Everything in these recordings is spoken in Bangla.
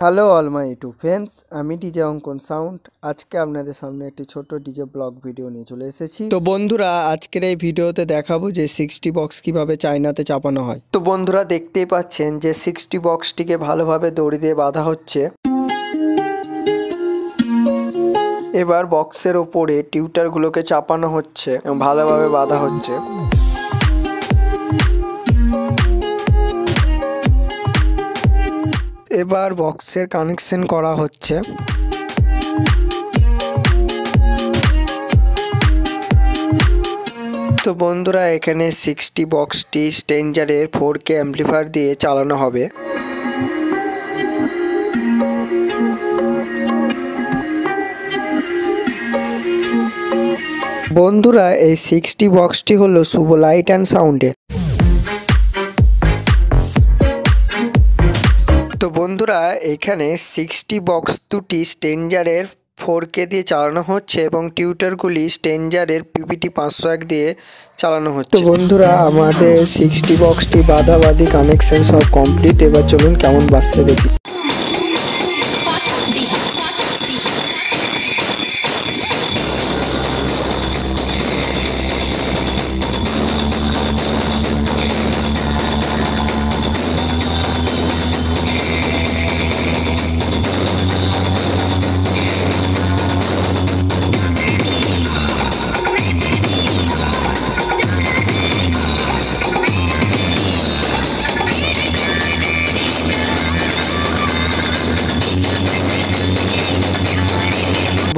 Hello all my YouTube friends, আমি ডিজে অঙ্কন সাউন্ড। আজকে আপনাদের সামনে একটি ছোট ডিজে ব্লগ ভিডিও নিয়ে চলে এসেছি। তো বন্ধুরা, আজকের এই ভিডিওতে দেখাবো যে 60 বক্স কিভাবে চায়নাতে চাপানো হয়। তো বন্ধুরা, দেখতেই পাচ্ছেন যে 60 বক্সটিকে ভালোভাবে দড়ি দিয়ে বাঁধা হচ্ছে। এবার বক্সের ওপরে টিউটারগুলোকে চাপানো হচ্ছে এবং ভালোভাবে বাঁধা হচ্ছে। এবার বক্সের কানেকশন করা হচ্ছে। তো বন্ধুরা, এখানে 60 বক্সটি স্ট্রেঞ্জারের 4K অ্যাম্পলিফায়ার দিয়ে চালানো হবে। বন্ধুরা, এই 60 বক্সটি হলো শুভ লাইট অ্যান্ড সাউন্ডের। তো বন্ধুরা, এখানে 60 বক্স দুটি স্ট্রেঞ্জারের 4K দিয়ে চালানো হচ্ছে এবং টিউটারগুলি স্ট্রেঞ্জারের PPT 501 দিয়ে চালানো হচ্ছে। তো বন্ধুরা, আমাদের 60 বক্সটি বাঁধাবাঁধি কানেকশন সব কমপ্লিট। এবার চলুন কেমন বাজছে দেখি।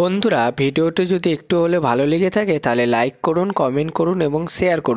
বন্ধুরা, ভিডিওটি যদি একটু হলে ভালো লেগে থাকে তাহলে লাইক করুন, কমেন্ট করুন এবং শেয়ার করুন।